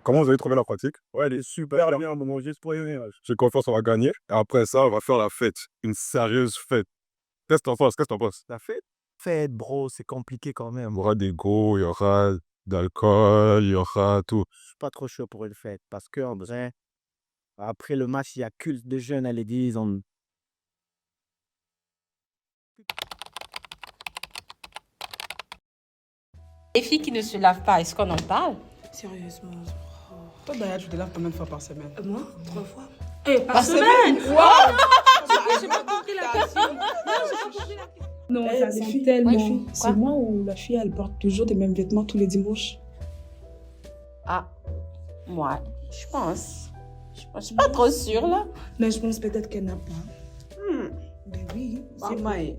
Comment vous avez trouvé la pratique? Ouais, elle est super bien, maman, juste pour rien. J'ai confiance, on va gagner. Et après ça, on va faire la fête. Une sérieuse fête. Qu'est-ce que t'en penses? Qu'est-ce que t'en penses? La fête? Fête, bro, c'est compliqué quand Il y même. aura des go, il y aura d'alcool, il y aura tout. Je suis pas trop chaud pour une fête parce que en vrai, après le match, il y a culte de jeunes à l'église. Les filles qui ne se lavent pas, est-ce qu'on en parle? Sérieusement. Toi, d'ailleurs, tu te laves combien de fois par semaine? Moi, 3 fois. Eh, par semaine? J'ai pas compris la question. Non, j'ai pas compris la question. Non, Eh, ça les sent filles, tellement. les filles, C'est moi ou la fille, elle porte toujours les mêmes vêtements tous les dimanches? Ah, moi, je pense. Je suis pas trop sûre là. Mais je pense peut-être qu'elle n'a pas. Ben oui, c'est vrai.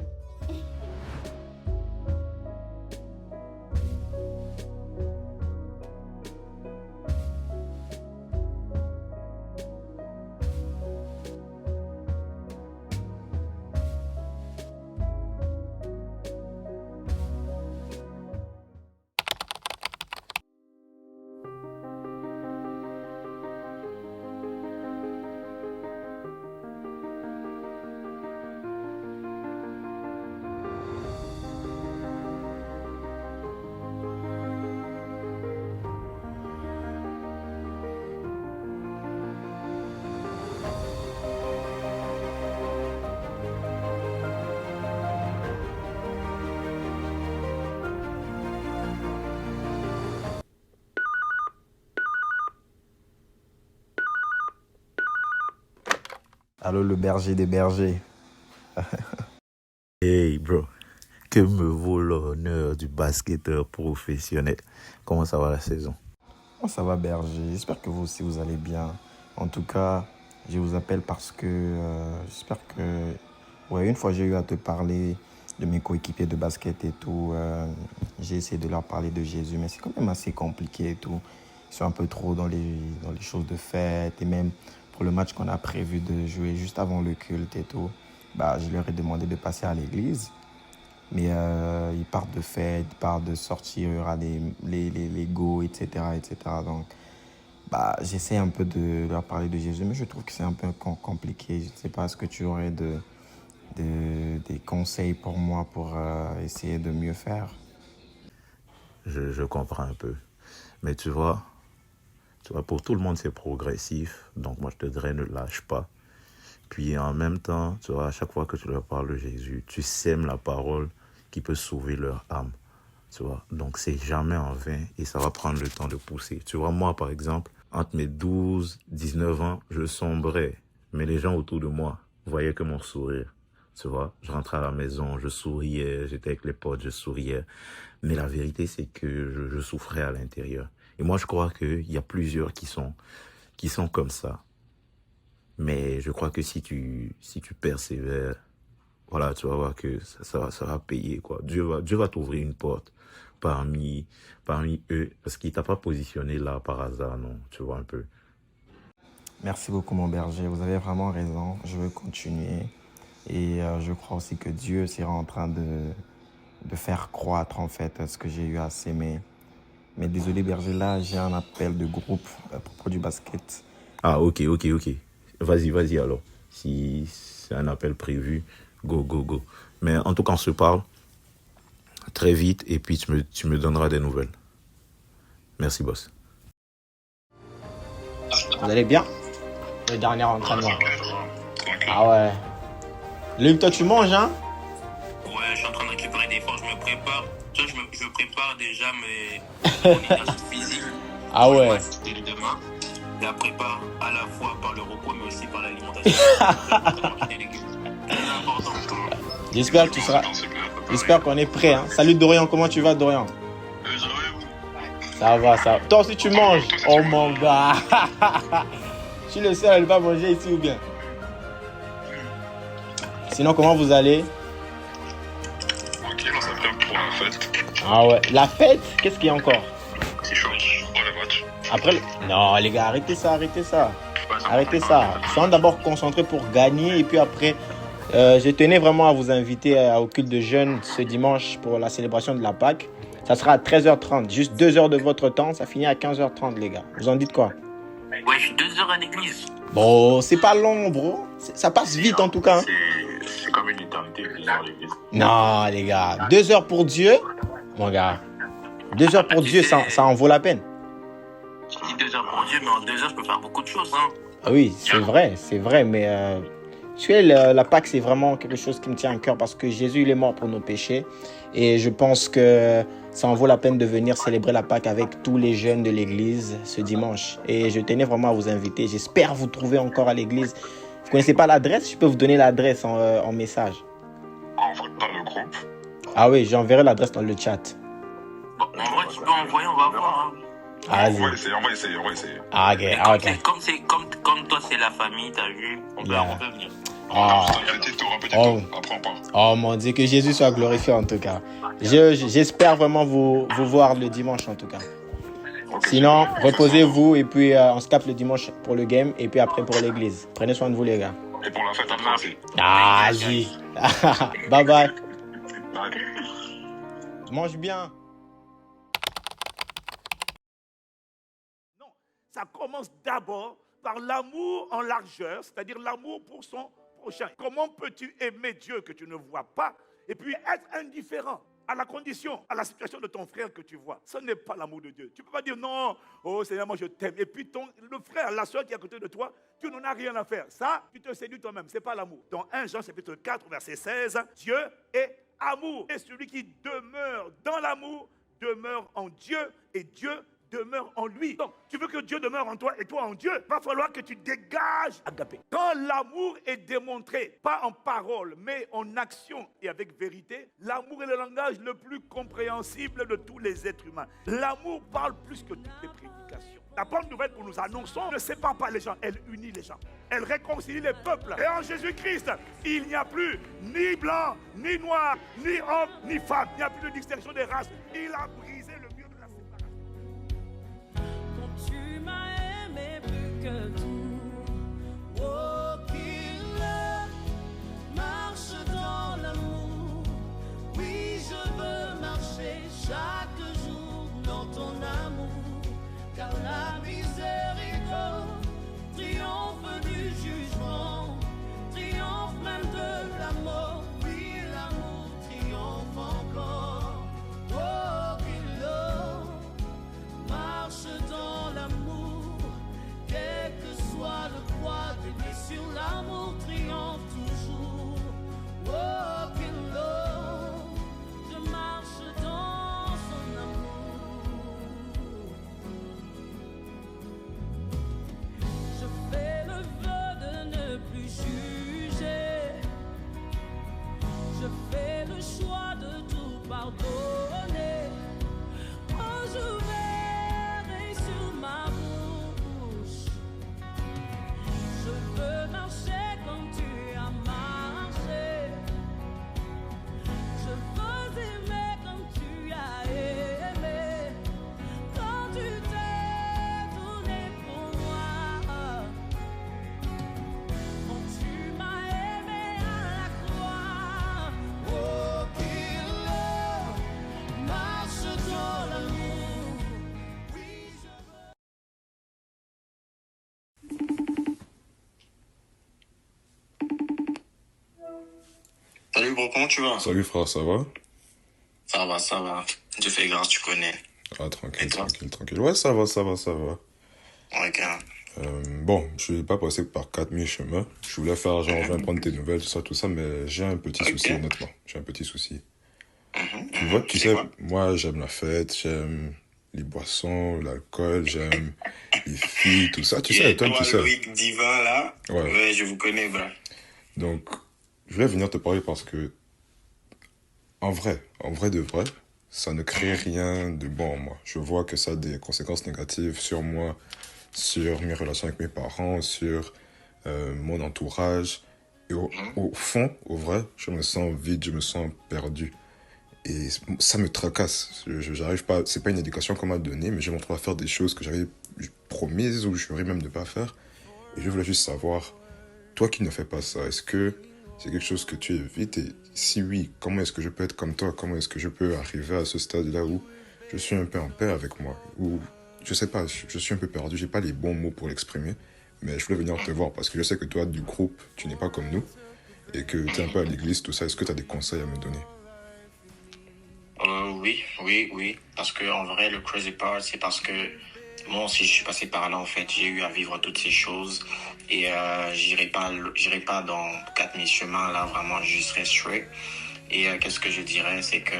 Allô, le berger des bergers. Hey bro, que me vaut l'honneur du basketteur professionnel? Comment ça va la saison? Oh, ça va, berger. J'espère que vous aussi, vous allez bien. En tout cas, je vous appelle parce que j'espère que... Ouais, une fois, j'ai eu à te parler de mes coéquipiers de basket et tout. J'ai essayé de leur parler de Jésus, mais c'est quand même assez compliqué et tout. Ils sont un peu trop dans les choses de fête. Et même pour le match qu'on a prévu de jouer juste avant le culte et tout, bah, je leur ai demandé de passer à l'église. Mais ils partent de fête, ils partent de sortir, il y aura les go, etc., etc. Donc, bah, j'essaie un peu de leur parler de Jésus, mais je trouve que c'est un peu compliqué. Je ne sais pas, est-ce que tu aurais des conseils pour moi pour essayer de mieux faire? Je comprends un peu. Mais tu vois, pour tout le monde, c'est progressif. Donc moi, je te dirais, ne lâche pas. Puis en même temps, tu vois, à chaque fois que tu leur parles de Jésus, tu sèmes la parole qui peut sauver leur âme. Tu vois, donc c'est jamais en vain et ça va prendre le temps de pousser. Tu vois, moi, par exemple, entre mes 12, 19 ans, je sombrais. Mais les gens autour de moi voyaient que mon sourire. Tu vois, je rentrais à la maison, je souriais, j'étais avec les potes, je souriais. Mais la vérité, c'est que je souffrais à l'intérieur. Et moi, je crois qu'il y a plusieurs qui sont comme ça. Mais je crois que si tu persévères, voilà, tu vas voir que ça va payer, quoi. Dieu va t'ouvrir une porte parmi eux, parce qu'il t'a pas positionné là par hasard, non, tu vois un peu. Merci beaucoup, mon berger. Vous avez vraiment raison. Je veux continuer. Et je crois aussi que Dieu sera en train de faire croître, en fait, ce que j'ai eu à s'aimer. Mais désolé, berger, là, j'ai un appel de groupe à propos du basket. Ah, ok. Vas-y alors. Si c'est un appel prévu, go. Mais en tout cas, on se parle très vite et puis tu me donneras des nouvelles. Merci, boss. Vous allez bien? Le dernier entraînement. Ah ouais. Luc, toi tu manges, hein? Ouais, je suis en train de récupérer des forces, je me prépare. Tu vois, je prépare déjà mon énergie physique. Ah ouais. Dès le demain, je la prépare à la fois par le repos, mais aussi par l'alimentation. C'est important. J'espère que tu seras. J'espère qu'on est prêt, hein. Salut Dorian, comment tu vas, Dorian? Ça va. Toi aussi tu manges? Oh mon gars. Je suis le seul à ne pas manger ici ou bien? Sinon, comment vous allez? Tranquille, on s'appelle pour la fête. Ah ouais. La fête? Qu'est-ce qu'il y a encore? Petit chaud pour le match. Après, non, les gars, arrêtez ça. Arrêtez ça. Soyons d'abord concentrés pour gagner et puis après, je tenais vraiment à vous inviter au culte de jeunes ce dimanche pour la célébration de la Pâque. Ça sera à 13h30. Juste 2 heures de votre temps, ça finit à 15h30, les gars. Vous en dites quoi? Ouais, je suis 2 heures à l'église. Bon, c'est pas long, bro. Ça passe vite, en tout cas. Hein. C'est comme une éternité, 2 heures à l'église. Non, les gars. 2 heures pour Dieu, mon gars. 2 heures pour Dieu, ça en vaut la peine. Je dis 2 heures pour Dieu, mais en 2 heures, je peux faire beaucoup de choses. Hein. Ah oui, c'est vrai, mais tu sais, la Pâque, c'est vraiment quelque chose qui me tient à cœur parce que Jésus, il est mort pour nos péchés. Et je pense que ça en vaut la peine de venir célébrer la Pâque avec tous les jeunes de l'église ce dimanche. Et je tenais vraiment à vous inviter. J'espère vous trouver encore à l'église. Vous connaissez pas l'adresse? Je peux vous donner l'adresse en message. Envoie dans le groupe. Ah oui, j'enverrai l'adresse dans le chat. Bon, en vrai, tu peux envoyer, on va voir. Hein. Vas-y. On va essayer. Ah, ok, Mais ok. comme toi, c'est la famille, t'as vu, on peut venir. Ah. Un petit tour. Après, on part. Oh mon Dieu, que Jésus soit glorifié en tout cas. J'espère vraiment vous voir le dimanche en tout cas. Sinon, reposez-vous et puis on se capte le dimanche pour le game et puis après pour l'église. Prenez soin de vous les gars. Et pour la fête après aussi. Ah, vas-y. Bye bye. Bye. Mange bien. Non, ça commence d'abord par l'amour en largeur, c'est-à-dire l'amour pour son prochain. Comment peux-tu aimer Dieu que tu ne vois pas et puis être indifférent à la condition, à la situation de ton frère que tu vois? Ce n'est pas l'amour de Dieu. Tu ne peux pas dire non, oh Seigneur, moi je t'aime. Et puis le frère, la soeur qui est à côté de toi, tu n'en as rien à faire. Ça, tu te séduis toi-même. Ce n'est pas l'amour. Dans 1 Jean chapitre 4, verset 16, Dieu est amour. Et celui qui demeure dans l'amour demeure en Dieu et Dieu demeure en lui. Donc, tu veux que Dieu demeure en toi et toi en Dieu, il va falloir que tu dégages agapé. Quand l'amour est démontré, pas en parole, mais en action et avec vérité, l'amour est le langage le plus compréhensible de tous les êtres humains. L'amour parle plus que toutes les prédications. La bonne nouvelle que nous annonçons ne sépare pas les gens, elle unit les gens. Elle réconcilie les peuples. Et en Jésus-Christ, il n'y a plus ni blanc, ni noir, ni homme, ni femme. Il n'y a plus de distinction des races. Il a brisé le mur de la séparation. Tu m'as aimé plus que tout. Oh, qu'il marche dans l'amour. Oui, je veux marcher chaque jour dans ton amour. Car la miséricorde triomphe du jugement, triomphe même de la mort. Oui, l'amour triomphe encore. Oh, qu'il marche dans l'amour, quel que soit le poids des blessures, l'amour triomphe toujours. Oh, qu'il je marche dans son amour. Je fais le vœu de ne plus juger. Je fais le choix de tout pardonner. Oh, je verrai sur ma bouche. Je veux marcher comme tu as marché. Je veux aimer comme tu as aimé. Quand tu t'es donné pour moi. Quand tu m'as aimé à la croix. Oh, qu'il marche dans l'amour. Oui, je veux. Salut bro, comment tu vas? Salut frère, ça va? Ça va. Dieu fait grâce, tu connais. Ah, tranquille, Et toi? tranquille. Ouais, ça va. Ok. Bon, je vais pas passer par 4000 chemins. Je voulais faire genre, je viens prendre tes nouvelles, tout ça, mais j'ai un petit souci, honnêtement. J'ai un petit souci. Tu vois, tu sais, moi, j'aime la fête, j'aime les boissons, l'alcool, j'aime les filles, tout ça. Tu sais, toi, tu sais. Loïc Divin, là? Ouais, je vous connais, bro. Donc, je voulais venir te parler parce que, en vrai de vrai, ça ne crée rien de bon en moi. Je vois que ça a des conséquences négatives sur moi, sur mes relations avec mes parents, sur mon entourage. Et au fond, au vrai, je me sens vide, je me sens perdu. Et ça me tracasse. J'arrive pas, c'est pas une éducation qu'on m'a donnée, mais je me retrouve à faire des choses que j'avais promises ou je juré même de pas faire. Et je voulais juste savoir, toi qui ne fais pas ça, est-ce que c'est quelque chose que tu évites? Et si oui, comment est-ce que je peux être comme toi? Comment est-ce que je peux arriver à ce stade-là où je suis un peu en paix avec moi. Ou, je sais pas, je suis un peu perdu, j'ai pas les bons mots pour l'exprimer. Mais je voulais venir te voir parce que je sais que toi, du groupe, tu n'es pas comme nous. Et que tu es un peu à l'église, tout ça. Est-ce que tu as des conseils à me donner? Oui. Parce que en vrai, le crazy part, c'est parce que moi aussi, je suis passé par là, en fait. J'ai eu à vivre toutes ces choses. Et j'irai pas dans 4000 chemins, là, vraiment, je serai straight. Et qu'est-ce que je dirais, c'est que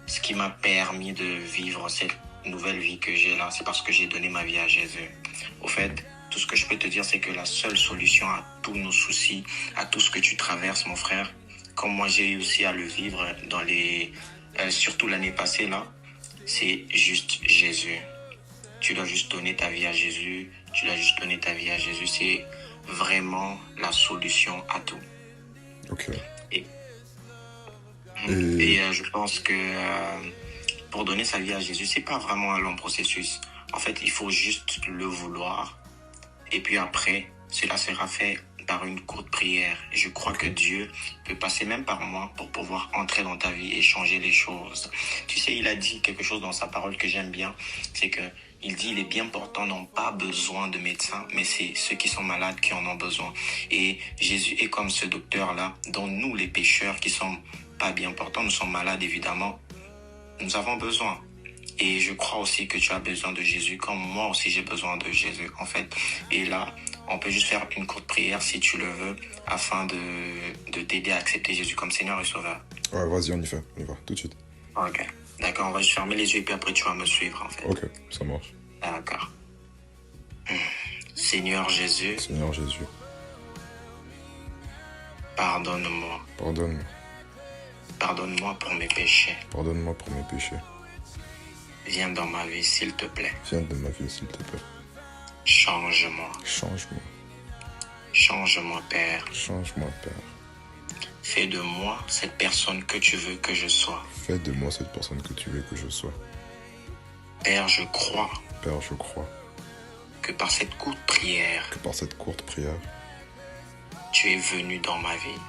ce qui m'a permis de vivre cette nouvelle vie que j'ai là, c'est parce que j'ai donné ma vie à Jésus. Au fait, tout ce que je peux te dire, c'est que la seule solution à tous nos soucis, à tout ce que tu traverses, mon frère, comme moi j'ai eu aussi à le vivre surtout l'année passée là, c'est juste Jésus. Tu dois juste donner ta vie à Jésus. C'est vraiment la solution à tout. Ok. Et je pense que pour donner sa vie à Jésus, c'est pas vraiment un long processus. En fait, il faut juste le vouloir. Et puis après, cela sera fait par une courte prière. Je crois que Dieu peut passer même par moi pour pouvoir entrer dans ta vie et changer les choses. Tu sais, il a dit quelque chose dans sa parole que j'aime bien. C'est que il dit, les bien portants n'ont pas besoin de médecins, mais c'est ceux qui sont malades qui en ont besoin. Et Jésus est comme ce docteur-là, dont nous, les pécheurs qui sont pas bien portants, nous sommes malades évidemment, nous avons besoin. Et je crois aussi que tu as besoin de Jésus, comme moi aussi j'ai besoin de Jésus, en fait. Et là, on peut juste faire une courte prière, si tu le veux, afin de t'aider à accepter Jésus comme Seigneur et Sauveur. Ouais, vas-y, on y va, tout de suite. Ok, d'accord, on va juste fermer les yeux et puis après tu vas me suivre, en fait. Ok, ça marche. D'accord. Seigneur Jésus, pardonne-moi. Pardonne-moi pour mes péchés. Viens dans ma vie, s'il te plaît. Change-moi. Change-moi, Père. Fais de moi cette personne que tu veux que je sois. Père, je crois que par cette courte prière, tu es venu dans ma vie.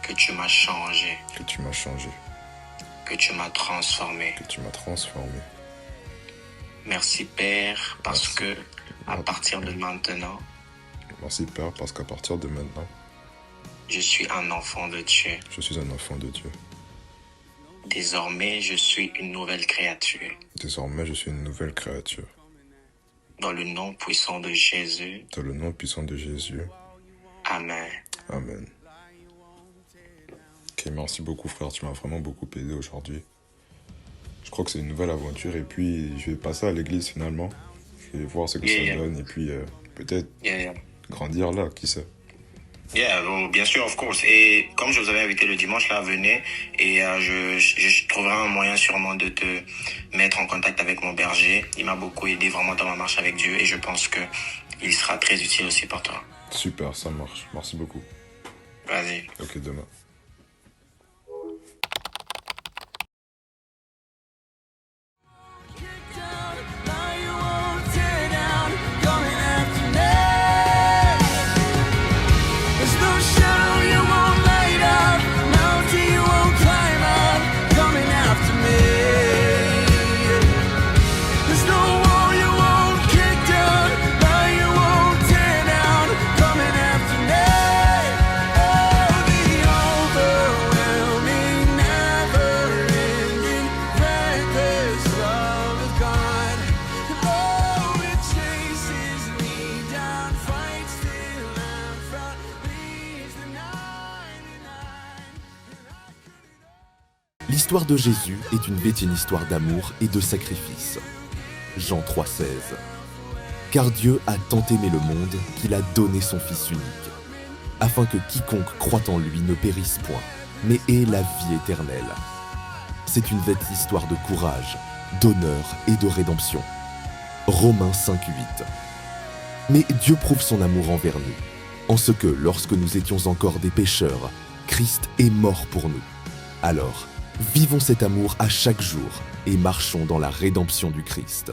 Que tu m'as changé. Que tu m'as transformé. Merci Père, parce que à partir de maintenant, je suis un enfant de Dieu. Désormais, je suis une nouvelle créature. Dans le nom puissant de Jésus. Amen. Ok, merci beaucoup frère, tu m'as vraiment beaucoup aidé aujourd'hui. Je crois que c'est une nouvelle aventure et puis je vais passer à l'église finalement. Je vais voir ce que ça donne et puis peut-être grandir là, qui sait. Bien sûr, of course. Et comme je vous avais invité le dimanche, là, venez et je trouverai un moyen sûrement de te mettre en contact avec mon berger. Il m'a beaucoup aidé vraiment dans ma marche avec Dieu et je pense que il sera très utile aussi pour toi. Super, ça marche. Merci beaucoup. Vas-y. Ok, demain. L'histoire de Jésus est une bête, une histoire d'amour et de sacrifice. Jean 3,16. Car Dieu a tant aimé le monde qu'il a donné son Fils unique, afin que quiconque croit en lui ne périsse point, mais ait la vie éternelle. C'est une bête histoire de courage, d'honneur et de rédemption. Romains 5,8. Mais Dieu prouve son amour envers nous, en ce que, lorsque nous étions encore des pécheurs, Christ est mort pour nous. Alors, vivons cet amour à chaque jour et marchons dans la rédemption du Christ.